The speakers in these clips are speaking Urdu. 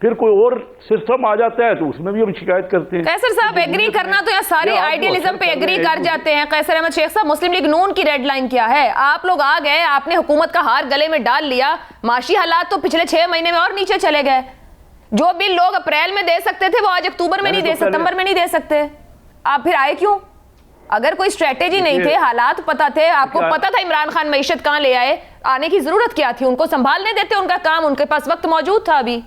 پھر کوئی اور سسٹم آ جاتا ہے تو اس میں بھی ہم شکایت کرتے ہیں. قیصر صاحب ایگری کرنا تو یہاں سارے آئیڈیالزم پہ ایگری کر جاتے ہیں. قیصر احمد شیخ صاحب مسلم لیگ نون کی ریڈ لائن کیا ہے؟ آپ لوگ آ گئے, آپ نے حکومت کا ہار گلے میں ڈال لیا, معاشی حالات تو پچھلے 6 مہینے میں اور نیچے چلے گئے. جو بل لوگ اپریل میں دے سکتے تھے وہ آج اکتوبر میں نہیں دے, ستمبر میں نہیں دے سکتے. آپ پھر آئے کیوں؟ اگر کوئی اسٹریٹجی نہیں تھے, حالات پتا تھے, آپ کو پتا تھا عمران خان معیشت کہاں لے آئے, آنے کی ضرورت کیا تھی؟ ان کو سنبھالنے دیتے, ان کا کام, ان کے پاس وقت موجود تھا. ابھی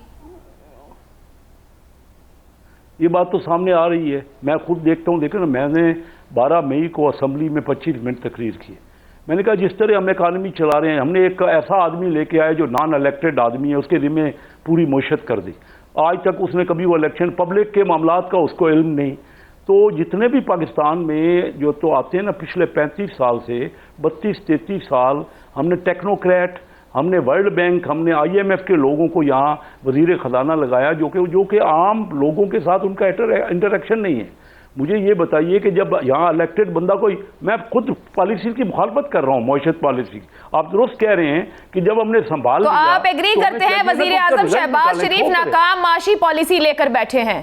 یہ بات تو سامنے آ رہی ہے, میں خود دیکھتا ہوں. دیکھیں نا, میں نے 12 مئی کو اسمبلی میں 25 منٹ تقریر کی. میں نے کہا جس طرح ہم اکانومی چلا رہے ہیں, ہم نے ایک ایسا آدمی لے کے آئے جو نان الیکٹڈ آدمی ہے, اس کے ذمہ پوری معیشت کر دی. آج تک اس نے کبھی وہ الیکشن, پبلک کے معاملات کا اس کو علم نہیں. تو جتنے بھی پاکستان میں جو تو آتے ہیں نا, پچھلے 35 سال سے 32-33 سال ہم نے ٹیکنوکریٹ, ہم نے ورلڈ بینک, ہم نے IMF کے لوگوں کو یہاں وزیر خزانہ لگایا جو کہ عام لوگوں کے ساتھ ان کا انٹریکشن نہیں ہے. مجھے یہ بتائیے کہ جب یہاں الیکٹڈ بندہ کوئی, میں خود پالیسی کی مخالفت کر رہا ہوں, معیشت پالیسی, آپ درست کہہ رہے ہیں کہ جب ہم نے سنبھال تو آپ ایگری کرتے ہیں وزیر اعظم شہباز شریف ناکام معاشی پالیسی لے کر بیٹھے ہیں,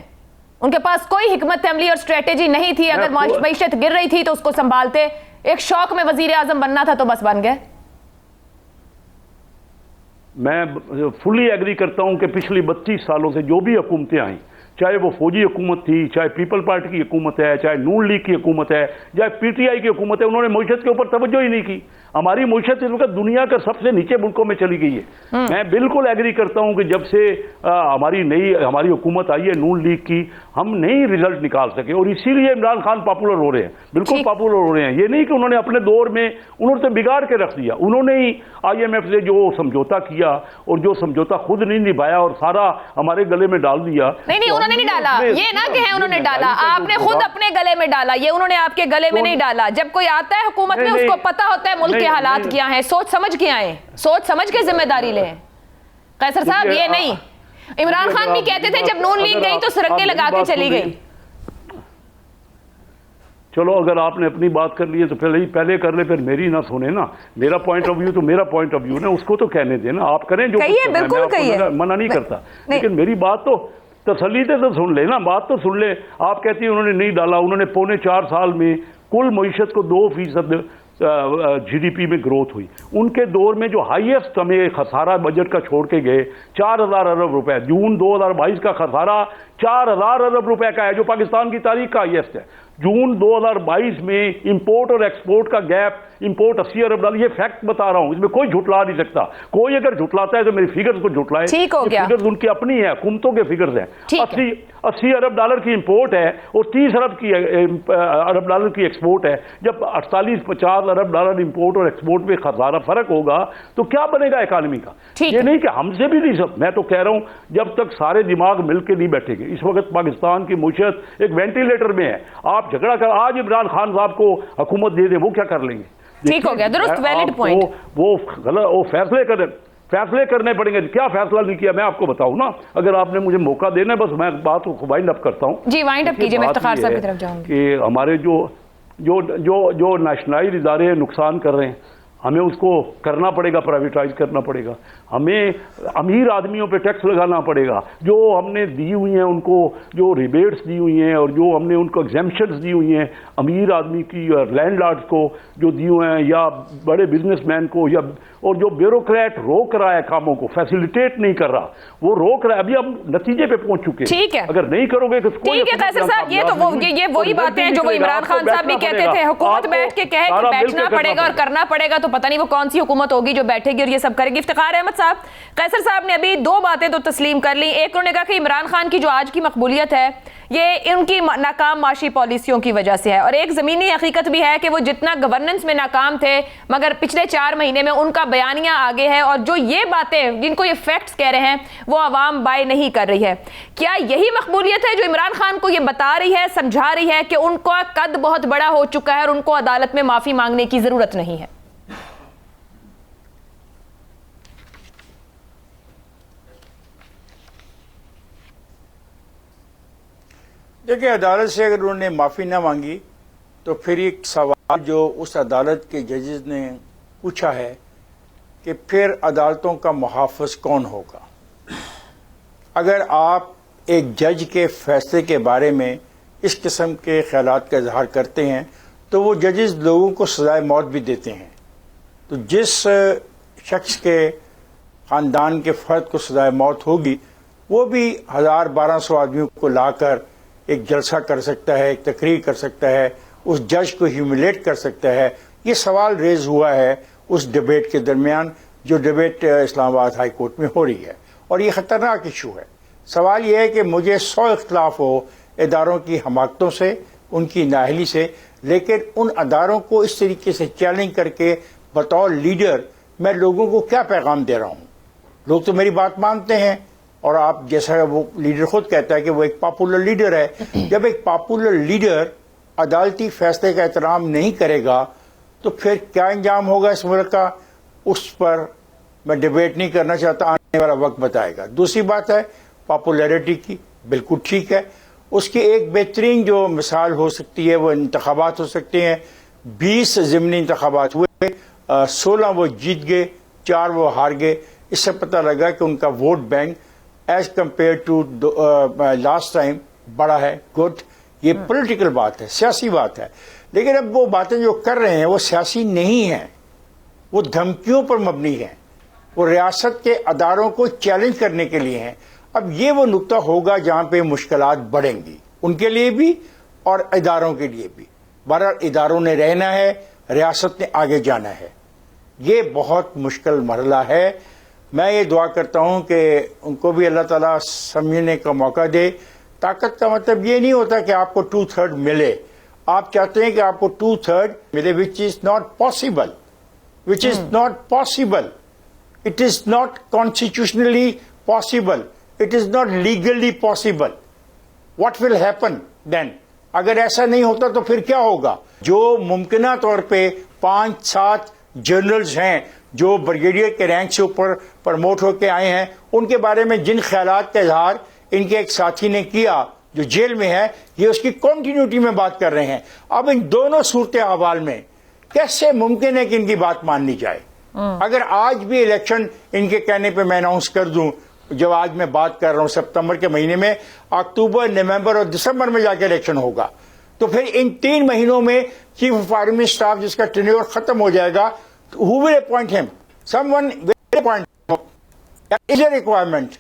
ان کے پاس کوئی حکمت عملی اور اسٹریٹجی نہیں تھی, اگر معیشت گر رہی تھی تو اس کو سنبھالتے, ایک شوق میں وزیر اعظم بننا تھا تو بس بن گئے. میں فلی ایگری کرتا ہوں کہ پچھلی 32 سالوں سے جو بھی حکومتیں آئیں, چاہے وہ فوجی حکومت تھی, چاہے پیپل پارٹی کی حکومت ہے, چاہے نون لیگ کی حکومت ہے, چاہے PTI کی حکومت ہے, انہوں نے معیشت کے اوپر توجہ ہی نہیں کی. ہماری معیشت اس وقت دنیا کا سب سے نیچے ملکوں میں چلی گئی ہے. میں بالکل ایگری کرتا ہوں کہ جب سے ہماری حکومت آئی ہے نون لیگ کی, ہم نہیں رزلٹ نکال سکے, اور اسی لیے عمران خان پاپولر ہو رہے ہیں, بالکل پاپولر ہو رہے ہیں. یہ نہیں کہ انہوں نے اپنے دور میں انہوں نے بگاڑ کے رکھ دیا, انہوں نے ہی IMF سے جو سمجھوتا کیا اور جو سمجھوتا خود نہیں نبھایا اور سارا ہمارے گلے میں ڈال دیا. نہیں انہوں نے نہیں ڈالا, یہ نہ کہیں انہوں نے ڈالا, آپ نے خود اپنے گلے میں ڈالا, یہ انہوں نے آپ کے گلے میں نہیں ڈالا. جب کوئی آتا ہے حکومت میں اس کو پتا ہوتا ہے ملک کے حالات کیا ہیں, سوچ سمجھ کے آئیں, سوچ سمجھ کے ذمہ داری لیں. قیصر صاحب یہ نہیں, عمران خان بھی کہتے تھے جب نون لیگ گئی تو سرنگیں لگا کے چلی گئی. چلو اگر آپ نے اپنی بات کر لی ہے تو پہلے کر لے, پھر میری نہ سنے نا. میرا پوائنٹ آف ویو تو میرا پوائنٹ آف ویو نا, اس کو تو کہنے دیں نا, آپ کریں جو منع نہیں کرتا, لیکن میری بات تو تسلی سے تو سن لے نا, بات تو سن لے. آپ کہتی ہیں انہوں نے نہیں ڈالا, انہوں نے 4.25 سال میں کل معیشت کو 2% GDP میں گروتھ ہوئی. ان کے دور میں جو ہائیسٹ ہمیں خسارہ بجٹ کا چھوڑ کے گئے 4000 ارب روپے, جون 2022 کا خسارہ 4000 ارب روپے کا ہے, جو پاکستان کی تاریخ کا ہائیسٹ ہے. جون 2022 میں امپورٹ اور ایکسپورٹ کا گیپ, امپورٹ 80 ارب ڈالر, یہ فیکٹ بتا رہا ہوں, اس میں کوئی جھٹلا نہیں سکتا. کوئی اگر جھٹلاتا ہے تو میری فگرز کو جھٹلائے, فگرز ان کی اپنی ہیں, حکومتوں کے فگرز ہیں. 80 ارب ڈالر کی امپورٹ ہے اور 30 ارب ڈالر کی ایکسپورٹ ہے. جب 48-50 ارب ڈالر امپورٹ اور ایکسپورٹ میں خسارہ فرق ہوگا تو کیا بنے گا اکانومی کا؟ یہ نہیں کہ ہم سے بھی نہیں سب, میں تو کہہ رہا ہوں جب تک سارے دماغ مل کے نہیں بیٹھے گے. اس وقت پاکستان کی معیشت ایک وینٹیلیٹر میں ہے. آپ جھگڑا کر آج عمران خان صاحب کو حکومت دے دیں, وہ کیا کر لیں گے؟ ٹھیک ہو گیا, درست, ویلڈ پوائنٹ. وہ غلط, وہ فیصلے کرنے پڑیں گے. کیا فیصلہ نہیں کیا میں آپ کو بتاؤں نا, اگر آپ نے مجھے موقع دینا ہے, بس میں بات کو وائنڈ اپ کرتا ہوں. جی وائنڈ اپ کیجئے, میں افتخار صاحب کی طرف جاؤں گی. کہ ہمارے جو نیشنلائز ادارے نقصان کر رہے ہیں, ہمیں اس کو کرنا پڑے گا, پرائیویٹائز کرنا پڑے گا. ہمیں امیر آدمیوں پہ ٹیکس لگانا پڑے گا. جو ہم نے دی ہوئی ہیں ان کو, جو ریبیٹس دی ہوئی ہیں اور جو ہم نے ان کو ایگزیمپشنز دی ہوئی ہیں امیر آدمی کی, لینڈ لارڈز کو جو دی ہوئے ہیں, یا بڑے بزنس مین کو, یا اور جو بیوروکریٹ روک رہا ہے کاموں کو, فیسیلیٹیٹ نہیں کر رہا, وہ روک رہا ہے. ابھی ہم نتیجے پہ پہنچ چکے ہیں. ٹھیک ہے, اگر نہیں کرو گے تو ٹھیک ہے قیصر صاحب, یہ تو وہی باتیں ہیں جو وہ عمران خان صاحب بھی کہتے تھے, حکومت بیٹھ کے کہے کہ بیٹھنا پڑے گا اور کرنا پڑے گا, تو پتہ نہیں وہ کون سی حکومت ہوگی جو بیٹھے گی اور یہ سب کرے گی. افتخار احمد صاحب, قیصر صاحب نے ابھی 2 باتیں تو تسلیم کر لی. ایک انہوں نے کہا کہ عمران خان کی جو آج کی مقبولیت ہے یہ ان کی ناکام معاشی پالیسیوں کی وجہ سے ہے, اور ایک زمینی حقیقت بھی ہے کہ وہ جتنا گورننس میں ناکام تھے مگر پچھلے 4 مہینے میں ان کا بیانیہ آگے ہے, اور جو یہ باتیں جن کو یہ فیکٹس کہہ رہے ہیں وہ عوام بائی نہیں کر رہی ہے. کیا یہی مقبولیت ہے جو عمران خان کو یہ بتا رہی ہے, سمجھا رہی ہے کہ ان کا قد بہت بڑا ہو چکا ہے اور ان کو عدالت میں معافی مانگنے کی ضرورت نہیں ہے؟ دیکھیں, عدالت سے اگر انہوں نے معافی نہ مانگی تو پھر ایک سوال جو اس عدالت کے ججز نے پوچھا ہے کہ پھر عدالتوں کا محافظ کون ہوگا. اگر آپ ایک جج کے فیصلے کے بارے میں اس قسم کے خیالات کا اظہار کرتے ہیں تو وہ ججز لوگوں کو سزائے موت بھی دیتے ہیں. تو جس شخص کے خاندان کے فرد کو سزائے موت ہوگی وہ بھی 1200 آدمیوں کو لا کر ایک جلسہ کر سکتا ہے, ایک تقریر کر سکتا ہے, اس جج کو ہیوملیٹ کر سکتا ہے. یہ سوال ریز ہوا ہے اس ڈیبیٹ کے درمیان جو ڈیبیٹ اسلام آباد ہائی کورٹ میں ہو رہی ہے, اور یہ خطرناک ایشو ہے. سوال یہ ہے کہ مجھے 100 اختلاف ہو اداروں کی حماقتوں سے, ان کی نااہلی سے, لیکن ان اداروں کو اس طریقے سے چیلنج کر کے بطور لیڈر میں لوگوں کو کیا پیغام دے رہا ہوں. لوگ تو میری بات مانتے ہیں, اور آپ جیسا وہ لیڈر خود کہتا ہے کہ وہ ایک پاپولر لیڈر ہے. جب ایک پاپولر لیڈر عدالتی فیصلے کا احترام نہیں کرے گا تو پھر کیا انجام ہوگا اس ملک کا, اس پر میں ڈیبیٹ نہیں کرنا چاہتا, آنے والا وقت بتائے گا. دوسری بات ہے پاپولیرٹی کی, بالکل ٹھیک ہے. اس کی ایک بہترین جو مثال ہو سکتی ہے وہ انتخابات ہو سکتے ہیں. 20 ضمنی انتخابات ہوئے, 16 وہ جیت گئے, 4 وہ ہار گئے. اس سے پتہ لگا کہ ان کا vote bank as compared to last time بڑا ہے. گڈ, یہ پولیٹیکل بات ہے, سیاسی بات ہے. لیکن اب وہ باتیں جو کر رہے ہیں وہ سیاسی نہیں ہیں, وہ دھمکیوں پر مبنی ہیں, وہ ریاست کے اداروں کو چیلنج کرنے کے لیے ہیں. اب یہ وہ نقطہ ہوگا جہاں پہ مشکلات بڑھیں گی, ان کے لیے بھی اور اداروں کے لیے بھی. بہرحال اداروں نے رہنا ہے, ریاست نے آگے جانا ہے. یہ بہت مشکل مرحلہ ہے. میں یہ دعا کرتا ہوں کہ ان کو بھی اللہ تعالیٰ سمجھنے کا موقع دے. طاقت کا مطلب یہ نہیں ہوتا کہ آپ کو 2/3 ملے. آپ چاہتے ہیں کہ آپ کو 2/3 ملے, which is not possible. Which is not possible. It is not constitutionally possible. It is not legally possible. What will happen then? اگر ایسا نہیں ہوتا تو پھر کیا ہوگا؟ جو ممکنہ طور پہ 5-7 جنرلز ہیں جو بریگیڈیئر کے رینک سے اوپر پرموٹ ہو کے آئے ہیں, ان کے بارے میں جن خیالات کا اظہار ان کے ایک ساتھی نے کیا جو جیل میں ہے, یہ اس کی کنٹینیوٹی میں بات کر رہے ہیں. اب ان دونوں صورتحال میں کیسے ممکن ہے کہ ان کی بات مان لی جائے؟ اگر آج بھی الیکشن ان کے کہنے پہ میں اناؤنس کر دوں, جب آج میں بات کر رہا ہوں ستمبر کے مہینے میں, اکتوبر, نومبر اور دسمبر میں جا کے الیکشن ہوگا, تو پھر ان 3 مہینوں میں چیف آف آرمی اسٹاف جس کا ٹینیور ختم ہو جائے گا, who will appoint him? Someone will appoint him. That is a requirement.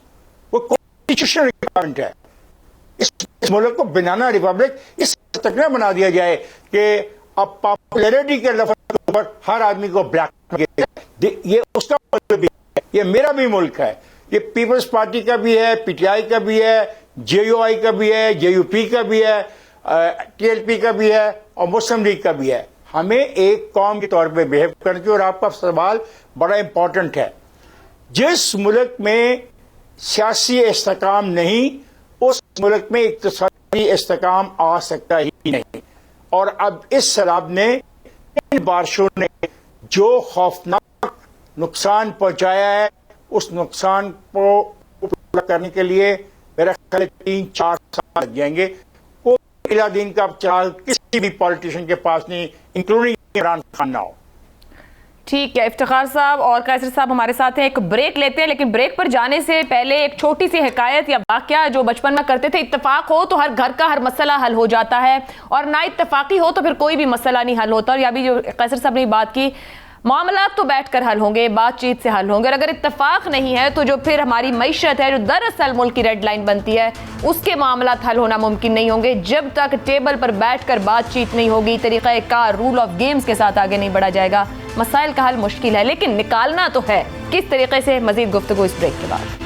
وہ constitutional requirement ہے. اس ملک کو بنانا ریپبلک اس تک نہ بنا دیا جائے کہ اب پاپولیرٹی کے لفظ کے اوپر ہر آدمی کو بلیک. یہ اس کا ملک بھی ہے, یہ میرا بھی ملک ہے, یہ پیپلز پارٹی کا بھی ہے, پی ٹی آئی کا بھی ہے, جے یو آئی کا بھی ہے, جے یو پی کا بھی ہے, ٹی ایل پی کا بھی ہے, اور مسلم لیگ کا بھی ہے. ہمیں ایک قوم کے طور پہ بہیو کرنا چاہیے. اور آپ کا سوال بڑا امپورٹنٹ ہے. جس ملک میں سیاسی استحکام نہیں, اس ملک میں اقتصادی استحکام آ سکتا ہی نہیں. اور اب اس سیلاب نے, ان بارشوں نے جو خوفناک نقصان پہنچایا ہے, اس نقصان کو پورا کرنے کے لیے میرا خیال 3-4 سال لگ جائیں گے. کوئی الہ دین کا چال کسی بھی پالیٹیشین کے پاس نہیں, انکلوڈنگ عمران خان نہ ہو. ٹھیک ہے, افتخار صاحب اور قیصر صاحب ہمارے ساتھ ہیں. ایک بریک لیتے ہیں, لیکن بریک پر جانے سے پہلے ایک چھوٹی سی حکایت یا واقعہ جو بچپن میں کرتے تھے. اتفاق ہو تو ہر گھر کا ہر مسئلہ حل ہو جاتا ہے, اور نہ اتفاقی ہو تو پھر کوئی بھی مسئلہ نہیں حل ہوتا. اور یا بھی جو قیصر صاحب نے بات کی, معاملات تو بیٹھ کر حل ہوں گے, بات چیت سے حل ہوں گے, اور اگر اتفاق نہیں ہے تو جو پھر ہماری معیشت ہے جو دراصل ملک کی ریڈ لائن بنتی ہے, اس کے معاملات حل ہونا ممکن نہیں ہوں گے جب تک ٹیبل پر بیٹھ کر بات چیت نہیں ہوگی, طریقہ کار, رول آف گیمز کے ساتھ آگے نہیں بڑھا جائے گا. مسائل کا حل مشکل ہے لیکن نکالنا تو ہے. کس طریقے سے, مزید گفتگو اس بریک کے بعد.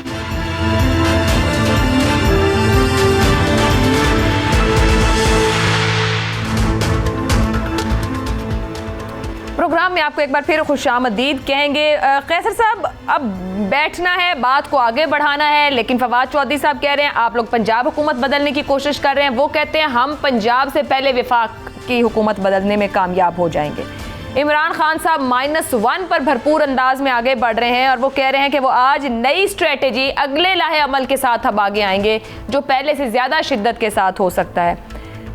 پروگرام میں آپ کو ایک بار پھر خوش آمدید کہیں گے. قیصر صاحب, اب بیٹھنا ہے, بات کو آگے بڑھانا ہے, لیکن فواد چودھری صاحب کہہ رہے ہیں آپ لوگ پنجاب حکومت بدلنے کی کوشش کر رہے ہیں. وہ کہتے ہیں ہم پنجاب سے پہلے وفاق کی حکومت بدلنے میں کامیاب ہو جائیں گے. عمران خان صاحب -1 پر بھرپور انداز میں آگے بڑھ رہے ہیں, اور وہ کہہ رہے ہیں کہ وہ آج نئی اسٹریٹجی, اگلے لاہے عمل کے ساتھ اب آگے آئیں گے جو پہلے سے زیادہ شدت کے ساتھ ہو سکتا ہے.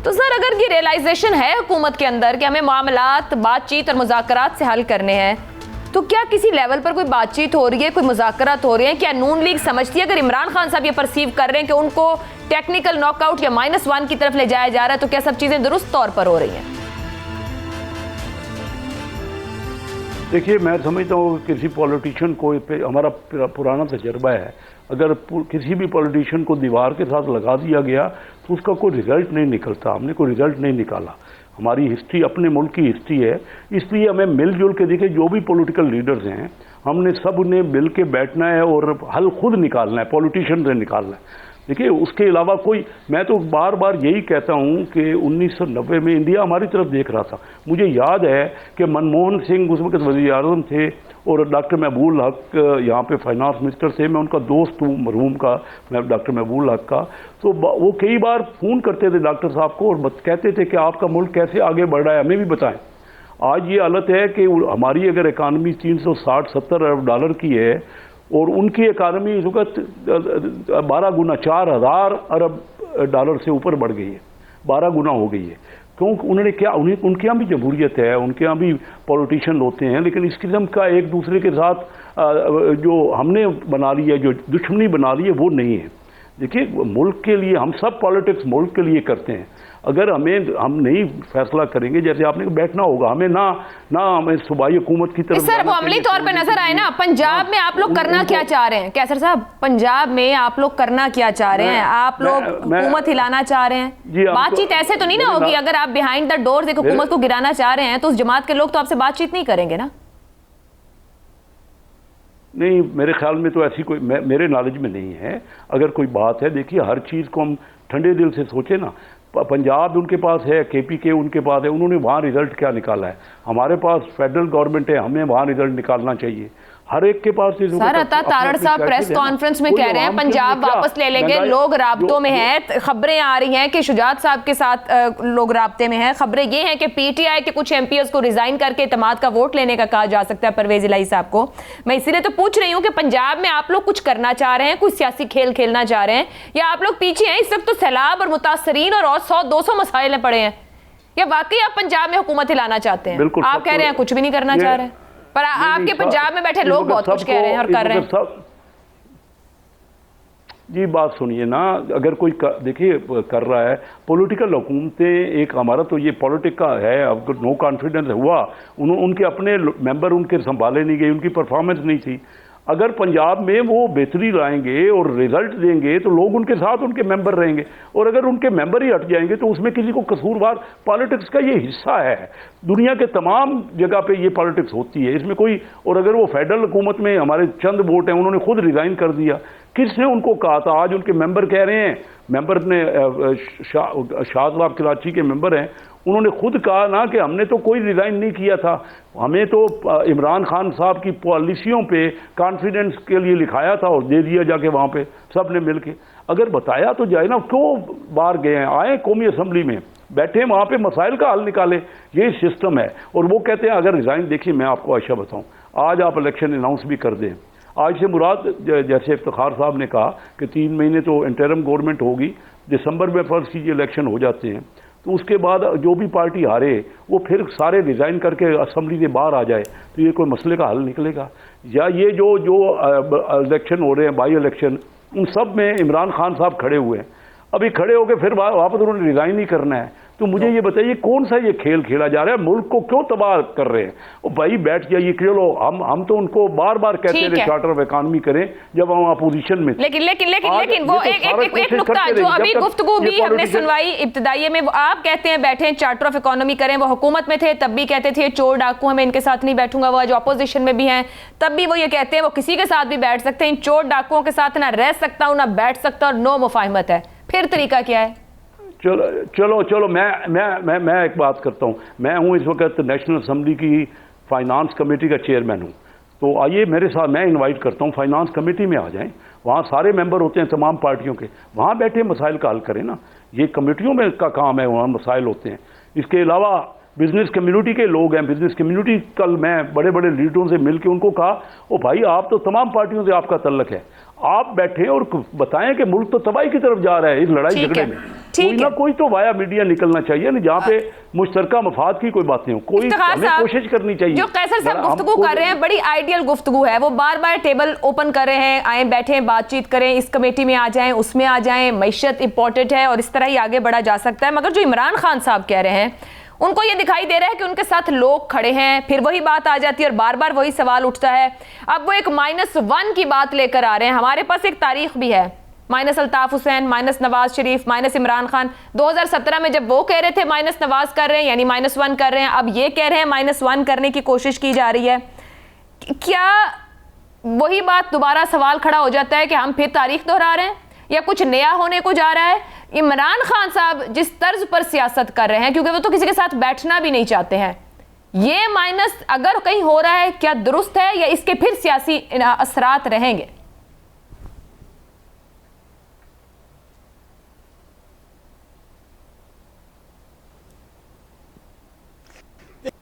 تو سر, اگر یہ ریئلائزیشن ہے حکومت کے اندر کہ ہمیں معاملات, بات چیت اور مذاکرات سے حل کرنے ہیں, تو کیا کسی لیول پر کوئی بات چیت ہو رہی ہے, کوئی مذاکرات ہو رہے ہیں؟ کیا نون لیگ سمجھتی ہے اگر عمران خان صاحب یہ پرسیو کر رہے ہیں کہ ان کو ٹیکنیکل ناک آؤٹ یا -1 کی طرف لے جایا جا رہا ہے, تو کیا سب چیزیں درست طور پر ہو رہی ہیں؟ دیکھیے میں سمجھتا ہوں کہ کسی پولیٹیشین کو, ہمارا پرانا تجربہ ہے, اگر کسی بھی پولیٹیشین کو دیوار کے ساتھ لگا دیا گیا تو اس کا کوئی رزلٹ نہیں نکلتا. ہم نے کوئی رزلٹ نہیں نکالا. ہماری ہسٹری اپنے ملک کی ہسٹری ہے, اس لیے ہمیں مل جل کے دیکھیں جو بھی پولیٹیکل لیڈرز ہیں ہم نے سب نے مل کے بیٹھنا ہے اور حل خود نکالنا ہے, پولیٹیشین سے نکالنا ہے. دیکھیے اس کے علاوہ کوئی, میں تو بار بار یہی کہتا ہوں کہ 1990 میں انڈیا ہماری طرف دیکھ رہا تھا. مجھے یاد ہے کہ منموہن سنگھ اس وقت وزیر اعظم تھے اور ڈاکٹر محبوب الحق یہاں پہ فائنانس منسٹر تھے. میں ان کا دوست ہوں مرحوم کا, میں ڈاکٹر محبوب الحق کا. تو وہ کئی بار فون کرتے تھے ڈاکٹر صاحب کو اور کہتے تھے کہ آپ کا ملک کیسے آگے بڑھ رہا ہے, ہمیں بھی بتائیں. آج یہ حالت ہے کہ ہماری اگر اکانومی 360-70 ارب ڈالر کی ہے اور ان کی اکانومی اس وقت 12 گنا 4000 ارب ڈالر سے اوپر بڑھ گئی ہے, 12 گنا ہو گئی ہے. کیونکہ انہوں نے کیا, ان کے یہاں بھی جمہوریت ہے, ان کے یہاں بھی پولیٹیشین ہوتے ہیں, لیکن اس قسم کا ایک دوسرے کے ساتھ جو ہم نے بنا لی ہے, جو دشمنی بنا لی ہے, وہ نہیں ہے. دیکھیے ملک کے لیے ہم سب پالیٹکس ملک کے لیے کرتے ہیں. اگر ہم نہیں فیصلہ کریں گے, جیسے آپ نے بیٹھنا ہوگا, ہمیں نہ ہمیں صوبائی حکومت کی طرف. سر وہ عملی طور پہ نظر آئے نا, پنجاب میں آپ لوگ کرنا کیا چاہ رہے ہیں کیسر صاحب؟ پنجاب میں آپ لوگ کرنا کیا چاہ رہے ہیں؟ آپ لوگ حکومت ہلانا چاہ رہے ہیں؟ بات چیت ایسے تو نہیں نا ہوگی. اگر آپ بیہائنڈ دا ڈورز ایک حکومت کو گرانا چاہ رہے ہیں تو اس جماعت کے لوگ تو آپ سے بات چیت نہیں کریں گے نا؟ نہیں, میرے خیال میں تو ایسی کوئی, میرے نالج میں نہیں ہے. اگر کوئی بات ہے, دیکھیے ہر چیز کو ہم ٹھنڈے دل سے سوچیں نا. پنجاب ان کے پاس ہے, KPK ان کے پاس ہے, انہوں نے وہاں رزلٹ کیا نکالا ہے. ہمارے پاس فیڈرل گورنمنٹ ہے, ہمیں وہاں رزلٹ نکالنا چاہیے. ہر ایک کے پاس. سر عطا تارڑ صاحب پریس کانفرنس میں کہہ رہے ہیں پنجاب واپس لے لیں گے, لوگ رابطوں میں ہیں. خبریں آ رہی ہیں کہ شجاعت صاحب کے ساتھ لوگ رابطے میں ہیں. خبریں یہ ہیں کہ PTI کے کچھ MPs کو ریزائن کر کے اعتماد کا ووٹ لینے کا کہا جا سکتا ہے پرویز الہی صاحب کو. میں اسی لیے تو پوچھ رہی ہوں کہ پنجاب میں آپ لوگ کچھ کرنا چاہ رہے ہیں, کوئی سیاسی کھیل کھیلنا چاہ رہے ہیں, یا آپ لوگ پیچھے ہیں؟ اس وقت تو سیلاب اور متاثرین اور 100-200 مسائل پڑے ہیں, یا واقعی آپ پنجاب میں حکومت ہلانا چاہتے ہیں؟ آپ کہہ رہے ہیں کچھ بھی نہیں کرنا چاہ رہے ہیں, پر آپ کے پنجاب میں بیٹھے لوگ بہت کچھ کہہ رہے ہیں اور کر رہے ہیں. جی بات سنیے نا, اگر کوئی دیکھیے کر رہا ہے پولیٹیکل حکومتیں, ایک ہمارا تو یہ پولیٹک کا ہے. اب نو کانفیڈنس ہوا, ان کے اپنے ممبر ان کے سنبھالے نہیں گئے, ان کی پرفارمنس نہیں تھی. اگر پنجاب میں وہ بہتری لائیں گے اور رزلٹ دیں گے تو لوگ ان کے ساتھ ان کے ممبر رہیں گے, اور اگر ان کے ممبر ہی ہٹ جائیں گے تو اس میں کسی کو قصوروار. پالیٹکس کا یہ حصہ ہے, دنیا کے تمام جگہ پہ یہ پالیٹکس ہوتی ہے, اس میں کوئی. اور اگر وہ فیڈرل حکومت میں ہمارے چند ووٹ ہیں, انہوں نے خود ریزائن کر دیا. کس نے ان کو کہا تھا؟ آج ان کے ممبر کہہ رہے ہیں, ممبر نے شاہ صاحب کراچی کے ممبر ہیں, انہوں نے خود کہا نا کہ ہم نے تو کوئی ریزائن نہیں کیا تھا, ہمیں تو عمران خان صاحب کی پالیسیوں پہ کانفیڈنس کے لیے لکھایا تھا اور دے دیا جا کے وہاں پہ سب نے مل کے. اگر بتایا تو جائے نا, کیوں باہر گئے ہیں؟ آئیں قومی اسمبلی میں بیٹھے, وہاں پہ مسائل کا حل نکالے. یہ سسٹم ہے. اور وہ کہتے ہیں اگر ریزائن, دیکھیے میں آپ کو عائشہ بتاؤں, آج آپ الیکشن اناؤنس بھی کر دیں, آج سے مراد جیسے افتخار صاحب نے کہا کہ 3 مہینے تو انٹرم گورنمنٹ ہوگی, دسمبر میں فرض کیجیے الیکشن ہو جاتے ہیں, تو اس کے بعد جو بھی پارٹی ہارے وہ پھر سارے ریزائن کر کے اسمبلی سے باہر آ جائے, تو یہ کوئی مسئلے کا حل نکلے گا؟ یا یہ جو الیکشن ہو رہے ہیں, بائی الیکشن, ان سب میں عمران خان صاحب کھڑے ہوئے ہیں, ابھی کھڑے ہو کے پھر واپس انہوں نے ریزائن ہی کرنا ہے. تو مجھے یہ بتائیے کون سا یہ کھیل کھیلا جا رہا ہے؟ ملک کو کیوں تباہ کر رہے ہیں؟ وہ بھائی بیٹھ جائیے, چلو ہم تو ان کو بار بار کہتے ہیں چارٹر آف اکانومی کریں جب ہم اپوزیشن میں. لیکن وہ ایک نقطہ جو ابھی گفتگو بھی ہم نے سنوائی ابتدائیے میں, آپ کہتے ہیں بیٹھیں چارٹر آف اکانومی کریں, وہ حکومت میں تھے تب بھی کہتے تھے چور ڈاکو میں ان کے ساتھ نہیں بیٹھوں گا, وہ جو اپوزیشن میں بھی ہیں تب بھی وہ یہ کہتے ہیں وہ کسی کے ساتھ بھی بیٹھ سکتے ہیں, ان چور ڈاکوؤں کے ساتھ نہ رہ سکتا ہوں نہ بیٹھ سکتا, اور نو مفاہمت ہے. پھر طریقہ کیا ہے؟ چلو میں ایک بات کرتا ہوں. میں ہوں اس وقت نیشنل اسمبلی کی فائنانس کمیٹی کا چیئرمین ہوں, تو آئیے میرے ساتھ, میں انوائٹ کرتا ہوں فائنانس کمیٹی میں آ جائیں, وہاں سارے ممبر ہوتے ہیں تمام پارٹیوں کے, وہاں بیٹھے مسائل کا حل کریں نا. یہ کمیٹیوں میں کا کام ہے, وہاں مسائل ہوتے ہیں. اس کے علاوہ بزنس کمیونٹی کے لوگ ہیں, بزنس کمیونٹی, کل میں بڑے بڑے لیڈروں سے مل کے ان کو کہا, او بھائی آپ تو تمام پارٹیوں سے آپ کا تعلق ہے, آپ بیٹھیں اور بتائیں کہ ملک تو تباہی کی طرف جا رہا ہے اس لڑائی جھگڑے میں. کوئی نہ کوئی تو وایا میڈیا نکلنا چاہیے نا, جہاں پہ مشترکہ مفاد کی کوئی باتیں ہوں, کوئی ہمیں کوشش کرنی چاہیے. جو قیصر صاحب گفتگو کر رہے ہیں بڑی آئیڈیل گفتگو ہے, وہ بار بار ٹیبل اوپن کر رہے ہیں, آئیں بیٹھیں بات چیت کریں, اس کمیٹی میں آ جائیں اس میں آ جائیں, معیشت امپورٹنٹ ہے اور اس طرح ہی آگے بڑھا جا سکتا ہے. مگر جو عمران خان صاحب کہہ رہے ہیں ان کو یہ دکھائی دے رہا ہے کہ ان کے ساتھ لوگ کھڑے ہیں, پھر وہی بات آ جاتی ہے اور بار بار وہی سوال اٹھتا ہے. اب وہ ایک -1 کی بات لے کر آ رہے ہیں. ہمارے پاس ایک تاریخ بھی ہے, minus Altaf Hussain, minus Nawaz Sharif, minus Imran Khan. 2017 میں جب وہ کہہ رہے تھے مائنس نواز کر رہے ہیں یعنی -1 کر رہے ہیں, اب یہ کہہ رہے ہیں -1 کرنے کی کوشش کی جا رہی ہے. کیا وہی بات دوبارہ سوال کھڑا ہو جاتا ہے کہ ہم پھر تاریخ دہرا رہے ہیں یا کچھ نیا ہونے کو جا رہا ہے؟ عمران خان صاحب جس طرز پر سیاست کر رہے ہیں, کیونکہ وہ تو کسی کے ساتھ بیٹھنا بھی نہیں چاہتے ہیں, یہ مائنس اگر کہیں ہو رہا ہے کیا درست ہے یا اس کے پھر سیاسی اثرات رہیں گے؟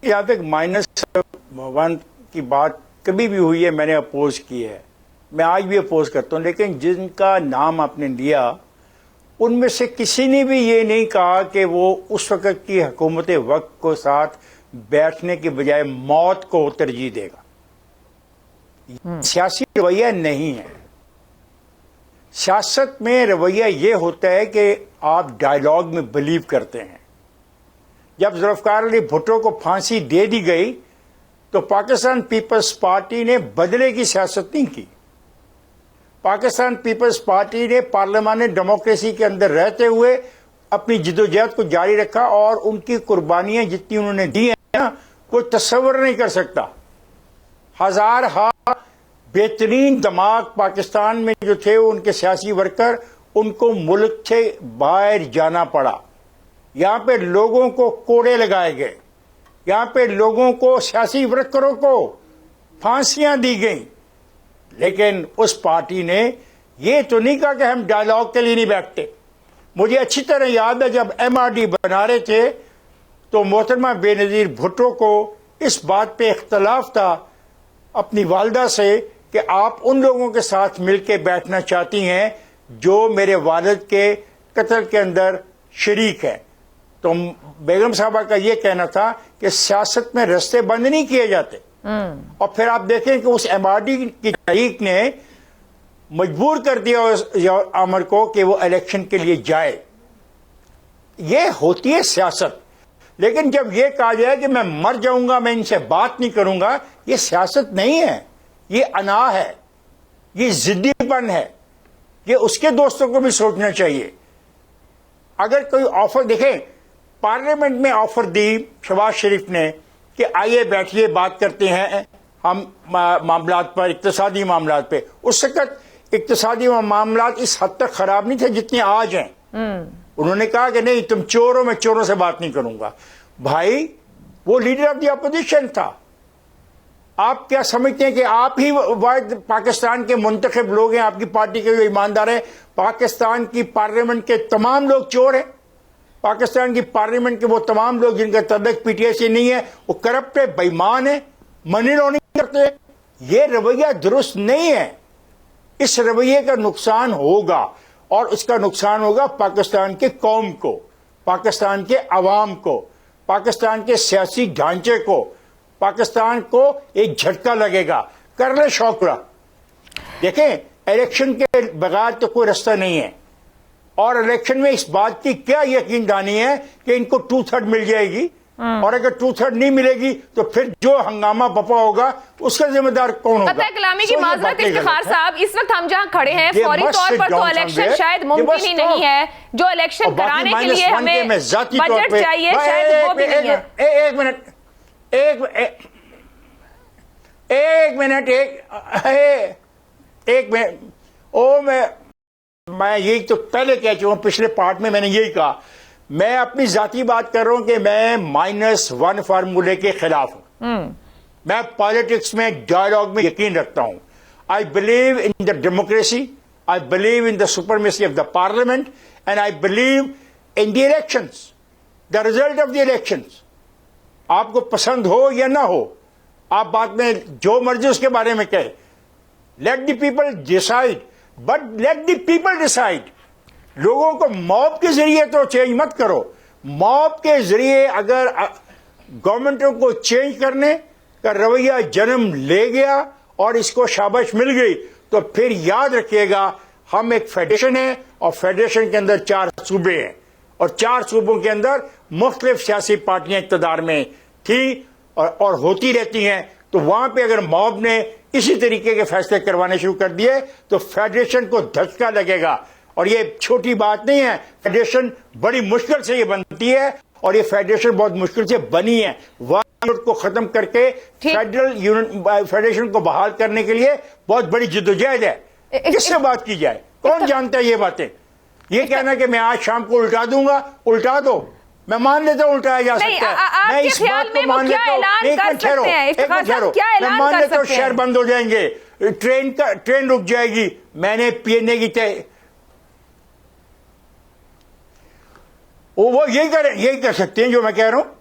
یہاں تک -1 کی بات کبھی بھی ہوئی ہے, میں نے اپوز کی ہے, میں آج بھی اپوز کرتا ہوں. لیکن جن کا نام آپ نے لیا ان میں سے کسی نے بھی یہ نہیں کہا کہ وہ اس وقت کی حکومت وقت کو ساتھ بیٹھنے کے بجائے موت کو ترجیح دے گا. سیاسی رویہ نہیں ہے. سیاست میں رویہ یہ ہوتا ہے کہ آپ ڈائیلاگ میں بلیو کرتے ہیں. جب ذوالفقار علی بھٹو کو پھانسی دے دی گئی تو پاکستان پیپلز پارٹی نے بدلے کی سیاست نہیں کی. پاکستان پیپلز پارٹی نے پارلیمان ڈیموکریسی کے اندر رہتے ہوئے اپنی جدوجہد کو جاری رکھا, اور ان کی قربانیاں جتنی انہوں نے دی ہیں نا کوئی تصور نہیں کر سکتا. ہزارہا بہترین دماغ پاکستان میں جو تھے ان کے سیاسی ورکر, ان کو ملک سے باہر جانا پڑا. یہاں پہ لوگوں کو کوڑے لگائے گئے, یہاں پہ لوگوں کو, سیاسی ورکروں کو پھانسیاں دی گئیں. لیکن اس پارٹی نے یہ تو نہیں کہا کہ ہم ڈائیلاگ کے لیے نہیں بیٹھتے. مجھے اچھی طرح یاد ہے جب MRD بنا رہے تھے تو محترمہ بے نظیر بھٹو کو اس بات پہ اختلاف تھا اپنی والدہ سے کہ آپ ان لوگوں کے ساتھ مل کے بیٹھنا چاہتی ہیں جو میرے والد کے قتل کے اندر شریک ہیں. تو بیگم صاحبہ کا یہ کہنا تھا کہ سیاست میں رستے بند نہیں کیے جاتے. اور پھر آپ دیکھیں کہ اس MRD کی تحریک نے مجبور کر دیا عامر کو کہ وہ الیکشن کے لیے جائے. یہ ہوتی ہے سیاست. لیکن جب یہ کہا جائے کہ میں مر جاؤں گا, میں ان سے بات نہیں کروں گا, یہ سیاست نہیں ہے, یہ انا ہے, یہ ضدی پن ہے. یہ اس کے دوستوں کو بھی سوچنا چاہیے. اگر کوئی آفر, دیکھیں پارلیمنٹ میں آفر دی شہباز شریف نے کہ آئیے بیٹھیے بات کرتے ہیں ہم معاملات پر, اقتصادی معاملات پہ. اس وقت اقتصادی معاملات اس حد تک خراب نہیں تھے جتنے آج ہیں. انہوں نے کہا کہ نہیں تم چور ہو, میں چوروں سے بات نہیں کروں گا. بھائی وہ لیڈر آف دی اپوزیشن تھا. آپ کیا سمجھتے ہیں کہ آپ ہی واحد پاکستان کے منتخب لوگ ہیں, آپ کی پارٹی کے جو ایماندار ہیں؟ پاکستان کی پارلیمنٹ کے تمام لوگ چور ہیں. پاکستان کی پارلیمنٹ کے وہ تمام لوگ جن کا تعلق PTI سے نہیں ہے وہ کرپٹ ہے, بے ایمان ہے, منی لانڈرنگ کرتے ہیں. یہ رویہ درست نہیں ہے. اس رویے کا نقصان ہوگا, اور اس کا نقصان ہوگا پاکستان کے قوم کو, پاکستان کے عوام کو, پاکستان کے سیاسی ڈھانچے کو. پاکستان کو ایک جھٹکا لگے گا. کر لے شوقرا. دیکھیں الیکشن کے بغیر تو کوئی رستہ نہیں ہے, اور الیکشن میں اس بات کی کیا یقین دانی ہے کہ ان کو 2/3 مل جائے گی, اور اگر 2/3 نہیں ملے گی تو پھر جو ہنگامہ بپا ہوگا اس کا ذمہ دار کون ہوگا؟ قطع کلامی کی معذرت افتخار صاحب, اس وقت ہم جہاں کھڑے ہیں فوری طور پر تو الیکشن شاید ممکن ہی نہیں ہے. جو الیکشن کرانے کے لیے ہمیں بجٹ چاہیے شاید وہ بھی نہیں ہے. ایک منٹ, میں یہی تو پہلے کہہ چکا ہوں, پچھلے پارٹ میں نے یہی کہا. میں اپنی ذاتی بات کر رہا ہوں کہ میں -1 فارمولے کے خلاف ہوں. میں پالیٹکس میں ڈائیلاگ میں یقین رکھتا ہوں. I believe in the democracy, I believe in the supremacy of the parliament, and I believe in the elections, the result of the elections. آپ کو پسند ہو یا نہ ہو، آپ بات میں جو مرضی اس کے بارے میں کہے، let the people decide, but let the people decide. لوگوں کو موب کے ذریعے تو چینج مت کرو. موب کے ذریعے اگر گورنمنٹوں کو چینج کرنے کا رویہ جنم لے گیا اور اس کو شاباش مل گئی، تو پھر یاد رکھیے گا ہم ایک فیڈریشن ہیں، اور فیڈریشن کے اندر 4 صوبے ہیں، اور 4 صوبوں کے اندر مختلف سیاسی پارٹیاں اقتدار میں تھیں اور ہوتی رہتی ہیں. تو وہاں پہ اگر موب نے اسی طریقے کے فیصلے کروانے شروع کر دیے تو فیڈریشن کو دھچکا لگے گا. اور یہ چھوٹی بات نہیں ہے، فیڈریشن بڑی مشکل سے یہ بنتی ہے، اور یہ فیڈریشن بہت مشکل سے بنی ہے. ون کو ختم کر کے فیڈریشن کو بحال کرنے کے لیے بہت بڑی جدوجہد ہے. کس سے بات کی جائے؟ کون جانتا ہے یہ باتیں؟ یہ کہنا کہ میں آج شام کو الٹا دوں گا، الٹا دو. میں مان لیتا ہوں الٹایا جا سکتا ہے، میں اس بات کو مان لیتا ہوں. ایک منٹ ٹھہرو، میں مان لیتا ہوں شہر بند ہو جائیں گے، ٹرین رک جائے گی. میں نے پی این اے کی وہ یہی کر سکتے ہیں جو میں کہہ رہا ہوں،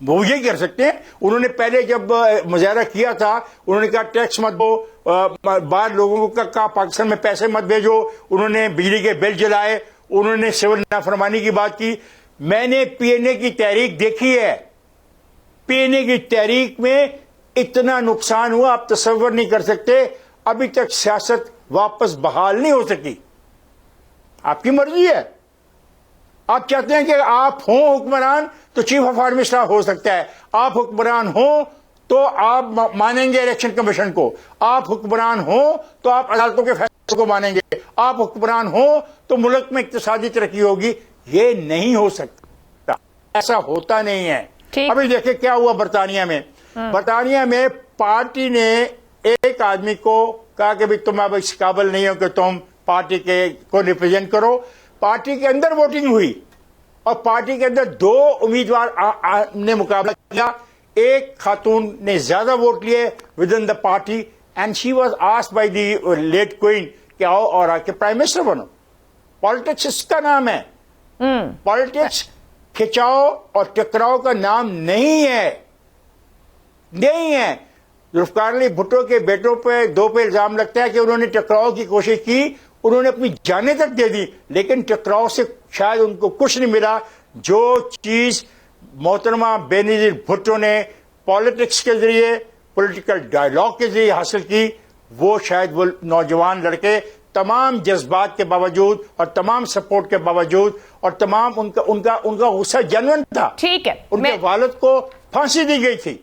وہ یہی کر سکتے ہیں. انہوں نے پہلے جب مظاہرہ کیا تھا انہوں نے کہا ٹیکس مت دو، باہر لوگوں کو کہا پاکستان میں پیسے مت بھیجو. انہوں نے بجلی کے بل جلائے، انہوں نے سول نافرمانی کی بات کی. میں نے پی این اے کی تحریک دیکھی ہے. پی این اے کی تحریک میں اتنا نقصان ہوا آپ تصور نہیں کر سکتے. ابھی تک سیاست واپس بحال نہیں ہو سکی. آپ کی مرضی ہے، آپ چاہتے ہیں کہ آپ ہوں حکمران تو چیف آف آرمی اسٹاف ہو سکتا ہے، آپ حکمران ہوں تو آپ مانیں گے الیکشن کمیشن کو، آپ حکمران ہوں تو آپ عدالتوں کے فیصلوں کو مانیں گے، آپ حکمران ہوں تو ملک میں اقتصادی ترقی ہوگی. یہ نہیں ہو سکتا، ایسا ہوتا نہیں ہے. ابھی دیکھیں کیا ہوا برطانیہ میں. برطانیہ میں پارٹی نے ایک آدمی کو کہا کہ تم اب اس قابل نہیں ہو کہ تم پارٹی کو ریپرزینٹ کرو. پارٹی کے اندر ووٹنگ ہوئی اور پارٹی کے اندر 2 امیدوار نے مقابلہ کیا. ایک خاتون نے زیادہ ووٹ لیے within the party and she was asked by the late queen کہ آؤ اور آ کے پرائم منسٹر بنو. پالیٹکس اس کا نام ہے. پالیٹکس کھچاؤ اور ٹکراؤ کا نام نہیں ہے. ذوالفقار علی بھٹو کے بیٹوں پہ 2 پہ الزام لگتا ہے کہ انہوں نے ٹکراؤ کی کوشش کی، انہوں نے اپنی جانیں تک دے دی، لیکن ٹکراؤ سے شاید ان کو کچھ نہیں ملا. جو چیز محترمہ بینظیر بھٹو نے پالیٹکس کے ذریعے، پولیٹیکل ڈائیلاگ کے ذریعے حاصل کی، وہ شاید وہ نوجوان لڑکے تمام جذبات کے باوجود اور تمام سپورٹ کے باوجود اور تمام ان کا غصہ جنون تھا. ٹھیک ہے، ان کے والد کو پھانسی دی گئی تھی،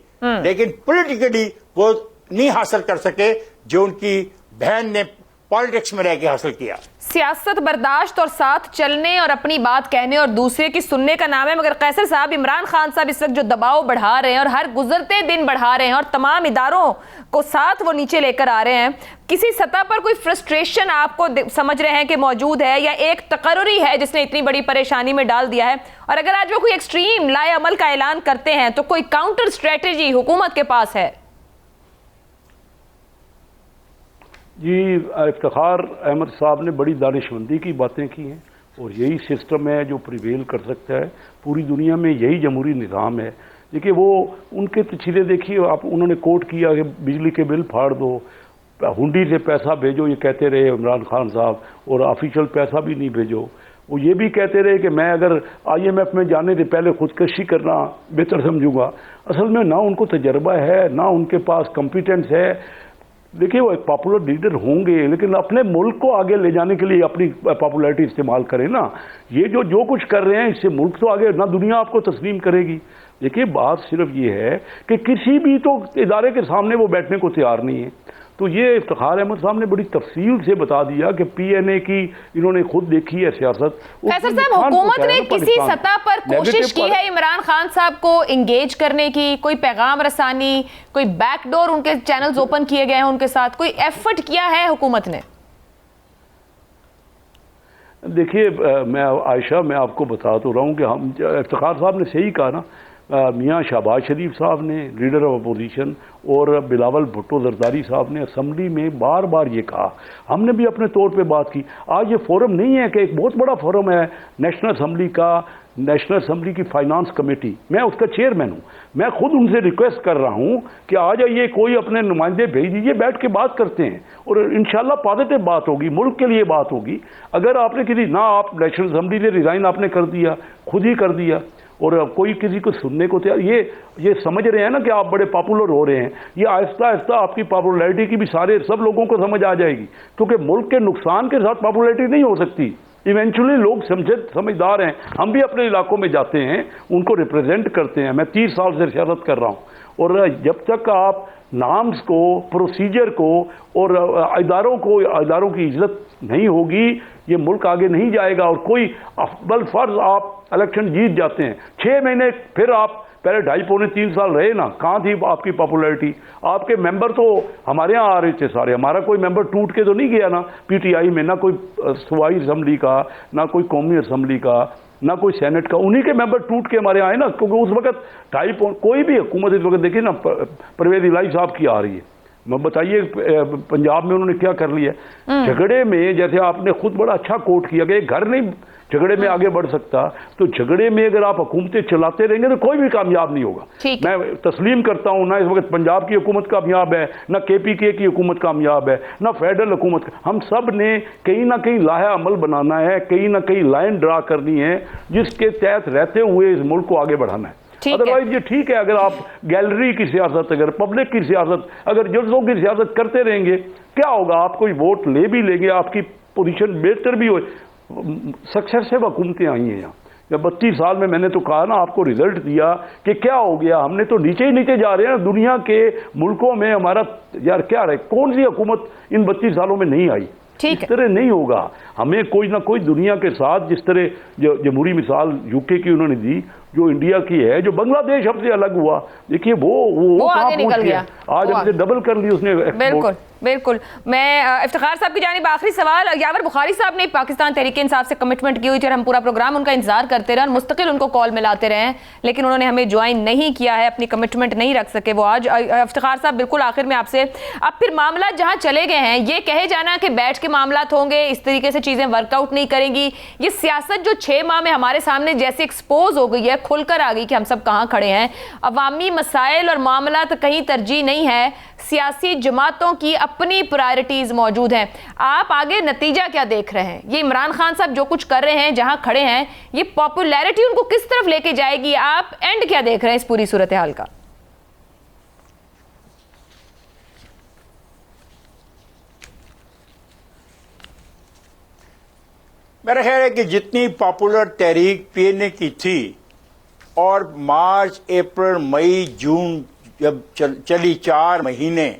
لیکن پولیٹیکلی وہ نہیں حاصل کر سکے جو ان کی بہن نے پالیٹکس میں رہ کے حاصل کیا. سیاست برداشت اور ساتھ چلنے اور اپنی بات کہنے اور دوسرے کی سننے کا نام ہے. مگر قیصر صاحب، عمران خان صاحب اس وقت جو دباؤ بڑھا رہے ہیں اور ہر گزرتے دن بڑھا رہے ہیں اور تمام اداروں کو ساتھ وہ نیچے لے کر آ رہے ہیں، کسی سطح پر کوئی فرسٹریشن آپ کو سمجھ رہے ہیں کہ موجود ہے، یا ایک تقرری ہے جس نے اتنی بڑی پریشانی میں ڈال دیا ہے؟ اور اگر آج وہ کوئی ایکسٹریم لائے عمل کا اعلان کرتے ہیں تو کوئی کاؤنٹر اسٹریٹجی حکومت کے پاس ہے؟ جی، افتخار احمد صاحب نے بڑی دانشمندی کی باتیں کی ہیں، اور یہی سسٹم ہے جو پریویل کر سکتا ہے پوری دنیا میں. یہی جمہوری نظام ہے. دیکھیے وہ ان کے تچھیلے دیکھیے آپ، انہوں نے کوٹ کیا کہ بجلی کے بل پھاڑ دو، ہنڈی سے پیسہ بھیجو، یہ کہتے رہے عمران خان صاحب، اور آفیشیل پیسہ بھی نہیں بھیجو. وہ یہ بھی کہتے رہے کہ میں اگر آئی ایم ایف میں جانے سے پہلے خودکشی کرنا بہتر سمجھوں گا. اصل میں نہ ان کو تجربہ ہے، نہ ان کے پاس کمپیٹنس ہے. دیکھیے وہ ایک پاپولر لیڈر ہوں گے، لیکن اپنے ملک کو آگے لے جانے کے لیے اپنی پاپولیرٹی استعمال کریں نا. یہ جو کچھ کر رہے ہیں اس سے ملک تو آگے نہ دنیا آپ کو تسلیم کرے گی. دیکھیے بات صرف یہ ہے کہ کسی بھی تو ادارے کے سامنے وہ بیٹھنے کو تیار نہیں ہے. تو یہ افتخار احمد صاحب نے بڑی تفصیل سے بتا دیا کہ پی این اے کی انہوں نے خود دیکھی ہے سیاست. قیصر صاحب، حکومت نے کسی سطح پر کوشش کی ہے عمران خان صاحب کو انگیج کرنے کی؟ کوئی پیغام رسانی، کوئی بیک ڈور ان کے چینلز اوپن کیے گئے ہیں ان کے ساتھ؟ کوئی ایفرٹ کیا ہے حکومت نے؟ دیکھیے میں عائشہ، میں آپ کو بتا تو رہا ہوں کہ ہم افتخار صاحب نے صحیح کہا نا. میاں شہباز شریف صاحب نے لیڈر آف اپوزیشن اور بلاول بھٹو زرداری صاحب نے اسمبلی میں بار بار یہ کہا. ہم نے بھی اپنے طور پہ بات کی. آج یہ فورم نہیں ہے کہ ایک بہت بڑا فورم ہے نیشنل اسمبلی کا نیشنل اسمبلی کی فائنانس کمیٹی، میں اس کا چیئرمین ہوں، میں خود ان سے ریکویسٹ کر رہا ہوں کہ آ جائیے، کوئی اپنے نمائندے بھیج دیجیے، بیٹھ کے بات کرتے ہیں اور انشاءاللہ پازیٹیو بات ہوگی، ملک کے لیے بات ہوگی۔ اگر آپ نے کسی نہ آپ نیشنل اسمبلی سے ریزائن آپ نے کر دیا، خود ہی کر دیا، اور کوئی کسی کو سننے کو تیار، یہ سمجھ رہے ہیں نا کہ آپ بڑے پاپولر ہو رہے ہیں، یہ آہستہ آہستہ آپ کی پاپولیرٹی کی بھی سب لوگوں کو سمجھ آ جائے گی، کیونکہ ملک کے نقصان کے ساتھ پاپولیرٹی نہیں ہو سکتی۔ ایونچولی لوگ سمجھدار ہیں، ہم بھی اپنے علاقوں میں جاتے ہیں، ان کو ریپرزینٹ کرتے ہیں۔ میں 30 سال سے سیاست کر رہا ہوں، اور جب تک آپ نامز کو، پروسیجر کو اور اداروں کی عزت نہیں ہوگی، یہ ملک آگے نہیں جائے گا۔ اور کوئی افضل فرض آپ الیکشن جیت جاتے ہیں، 6 مہینے پھر آپ پہلے 2.5-3 سال رہے نا، کہاں تھی آپ کی پاپولیرٹی؟ آپ کے ممبر تو ہمارے ہاں آ رہے تھے سارے، ہمارا کوئی ممبر ٹوٹ کے تو نہیں گیا نا پی ٹی آئی میں، نہ کوئی صوبائی اسمبلی کا، نہ کوئی قومی اسمبلی کا، نہ کوئی سینٹ کا، انہی کے ممبر ٹوٹ کے ہمارے آئے نا، کیونکہ اس وقت کوئی بھی حکومت اس وقت دیکھیے نا، پرویز الہی صاحب کی آ رہی ہے، میں بتائیے پنجاب میں انہوں نے کیا کر لیا جھگڑے میں۔ جیسے آپ نے خود بڑا اچھا کوٹ کیا کہ گھر نہیں جھگڑے میں آگے بڑھ سکتا، تو جھگڑے میں اگر آپ حکومتیں چلاتے رہیں گے تو کوئی بھی کامیاب نہیں ہوگا۔ میں تسلیم کرتا ہوں، نہ اس وقت پنجاب کی حکومت کامیاب ہے، نہ کے پی کے کی حکومت کامیاب ہے، نہ فیڈرل حکومت۔ ہم سب نے کہیں نہ کہیں لاہے عمل بنانا ہے، کہیں نہ کہیں لائن ڈرا کرنی ہے جس کے تحت رہتے ہوئے اس ملک کو آگے بڑھانا ہے۔ ادروائز یہ ٹھیک ہے اگر آپ گیلری کی سیاست، اگر پبلک کی سیاست، اگر جلسوں کی سیاست کرتے رہیں گے، کیا ہوگا؟ آپ کوئی ووٹ لے بھی لیں گے، آپ کی پوزیشن بہتر بھی ہو۔ سکسیسو حکومتیں آئی ہیں یہاں، جب 32 سال میں نے تو کہا نا آپ کو رزلٹ دیا کہ کیا ہو گیا، ہم نے تو نیچے ہی نیچے جا رہے ہیں نا دنیا کے ملکوں میں۔ ہمارا یار کیا رہے، کون سی حکومت ان 32 سالوں میں نہیں آئی؟ اس طرح نہیں ہوگا، ہمیں کوئی نہ کوئی دنیا کے ساتھ، جس طرح جمہوری مثال یو کے کی انہوں نے دی، جو انڈیا کی ہے، جو بنگلہ دیش ہم سے الگ ہوا، دیکھیے وہ آگے نکل گیا، آج ہم سے ڈبل کر لی اس نے۔ بالکل۔ میں افتخار صاحب کی جانب آخری سوال، یاور بخاری صاحب نے پاکستان تحریک انصاف سے کمٹمنٹ کی ہوئی تھی اور ہم پورا پروگرام ان کا انتظار کرتے رہے، مستقل ان کو کال ملاتے رہے ہیں، لیکن انہوں نے ہمیں جوائن نہیں کیا ہے، اپنی کمٹمنٹ نہیں رکھ سکے وہ آج۔ افتخار صاحب بالکل آخر میں آپ سے، اب پھر معاملات جہاں چلے گئے ہیں، یہ کہے جانا کہ بیٹھ کے معاملات ہوں گے، اس طریقے سے چیزیں ورک آؤٹ نہیں کریں گی، یہ سیاست جو 6 ماہ میں ہمارے سامنے جیسے ایکسپوز ہو گئی ہے، کھل کر آ گئی کہ ہم سب کہاں کھڑے ہیں، عوامی مسائل اور معاملات کہیں ترجیح نہیں ہے، سیاسی جماعتوں کی اپنی پرائرٹیز موجود ہیں، آپ آگے نتیجہ کیا دیکھ رہے ہیں؟ یہ عمران خان صاحب جو کچھ کر رہے ہیں، جہاں کھڑے ہیں، یہ پاپولیرٹی ان کو کس طرف لے کے جائے گی؟ آپ اینڈ کیا دیکھ رہے ہیں اس پوری صورتحال کا؟ میرا خیال ہے کہ جتنی پاپولر تحریک پی این اے کی تھی، اور مارچ، اپریل، مئی، جون جب چلی 4 مہینے،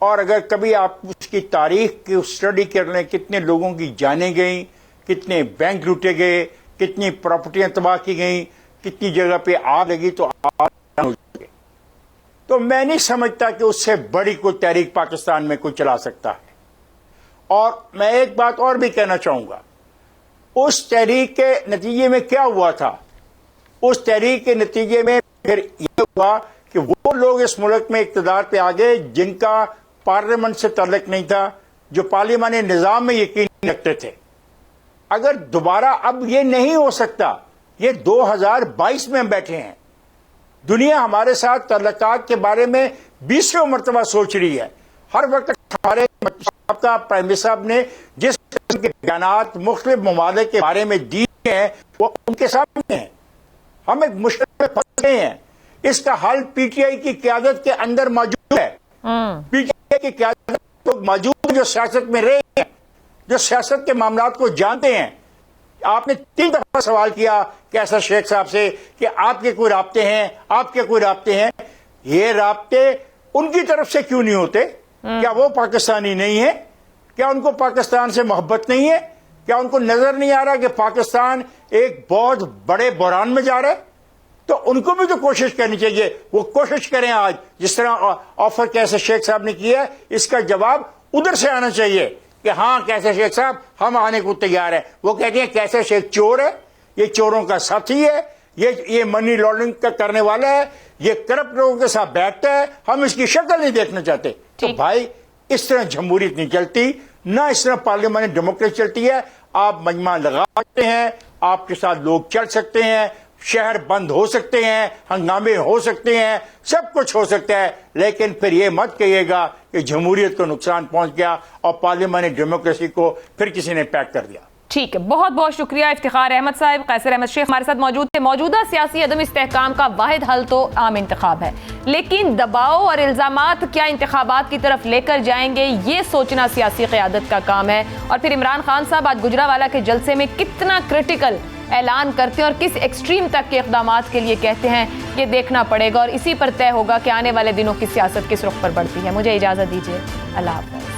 اور اگر کبھی آپ اس کی تاریخ کی اسٹڈی کر لیں، کتنے لوگوں کی جانیں گئیں، کتنے بینک لوٹے گئے، کتنی پراپرٹیاں تباہ کی گئیں، کتنی جگہ پہ آگ لگی، تو تو میں نہیں سمجھتا کہ اس سے بڑی کوئی تحریک پاکستان میں کوئی چلا سکتا ہے۔ اور میں ایک بات اور بھی کہنا چاہوں گا، اس تحریک کے نتیجے میں کیا ہوا تھا؟ اس تحریک کے نتیجے میں پھر یہ ہوا کہ وہ لوگ اس ملک میں اقتدار پہ آ گئے جن کا پارلیمنٹ سے تعلق نہیں تھا، جو پارلیمانی نظام میں یقین نہیں رکھتے تھے۔ اگر دوبارہ اب یہ نہیں ہو سکتا، یہ 2022 میں ہم بیٹھے ہیں، دنیا ہمارے ساتھ تعلقات کے بارے میں 20ویں مرتبہ سوچ رہی ہے۔ ہر وقت ہمارے سابقہ پرائم منسٹر صاحب نے جس قسم کے بیانات مختلف ممالک کے بارے میں دیے ہیں، وہ ان کے سامنے ہیں۔ ہم ایک مشکل میں پھنس گئے ہیں، اس کا حل پی ٹی آئی کی قیادت کے اندر موجود ہے۔ پی ٹی آئی کی قیادت لوگ موجود جو سیاست میں رہے ہیں، جو سیاست کے معاملات کو جانتے ہیں۔ آپ نے 3 دفعہ سوال کیا کیسر شیخ صاحب سے کہ آپ کے کوئی رابطے ہیں، آپ کے کوئی رابطے ہیں۔ یہ رابطے ان کی طرف سے کیوں نہیں ہوتے؟ کیا وہ پاکستانی نہیں ہیں؟ کیا ان کو پاکستان سے محبت نہیں ہے؟ کیا ان کو نظر نہیں آ رہا کہ پاکستان ایک بہت بڑے بحران میں جا رہا ہے؟ تو ان کو بھی تو کوشش کرنی چاہیے، وہ کوشش کریں۔ آج جس طرح آفر کیسر شیخ صاحب نے کیا ہے، اس کا جواب ادھر سے آنا چاہیے کہ ہاں کیسر شیخ صاحب ہم آنے کو تیار ہیں۔ وہ کہتے ہیں کیسر شیخ چور ہے، یہ چوروں کا ساتھی ہے، یہ منی لانڈرنگ کا کرنے والا ہے، یہ کرپٹ لوگوں کے ساتھ بیٹھتا ہے، ہم اس کی شکل نہیں دیکھنا چاہتے۔ تو بھائی اس طرح جمہوریت نہیں چلتی، نہ اس طرح پارلیمانی ڈیموکریسی چلتی ہے۔ آپ مجمع لگا سکتے ہیں، آپ کے ساتھ لوگ چل سکتے ہیں، شہر بند ہو سکتے ہیں، ہنگامے ہو سکتے ہیں، سب کچھ ہو سکتا ہے، لیکن پھر یہ مت کہیے گا کہ جمہوریت کو نقصان پہنچ گیا اور پارلیمانی ڈیموکریسی کو پھر کسی نے پیک کر دیا۔ ٹھیک ہے، بہت بہت شکریہ افتخار احمد صاحب۔ قیصر احمد شیخ ہمارے ساتھ موجود تھے۔ موجودہ سیاسی عدم استحکام کا واحد حل تو عام انتخاب ہے، لیکن دباؤ اور الزامات کیا انتخابات کی طرف لے کر جائیں گے، یہ سوچنا سیاسی قیادت کا کام ہے۔ اور پھر عمران خان صاحب آج گجرانوالہ کے جلسے میں کتنا کرٹیکل اعلان کرتے ہیں اور کس ایکسٹریم تک کے اقدامات کے لیے کہتے ہیں، یہ دیکھنا پڑے گا اور اسی پر طے ہوگا کہ آنے والے دنوں کی سیاست کس رخ پر بڑھتی ہے۔ مجھے اجازت دیجیے، اللہ حافظ۔